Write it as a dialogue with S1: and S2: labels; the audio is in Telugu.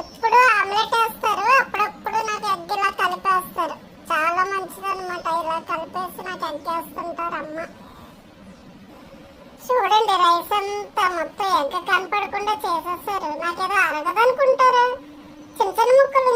S1: ఎప్పుడు ఆమ్లెట్ వేస్తారు, అప్పుడప్పుడు నాకు ఎగ్ ఇలా కలిపేస్తారు. చాలా మంచిది అనమాట. ఇలా కలిపేసి నాకు ఎగ్ వేస్తుంటారు అమ్మ. చూడండి, రైస్ అంతా మొత్తం ఎగ్ కనపడకుండా చేసేస్తారు. నాకేదో అరగదనుకుంటారా? చిన్న చిన్న ముక్కలు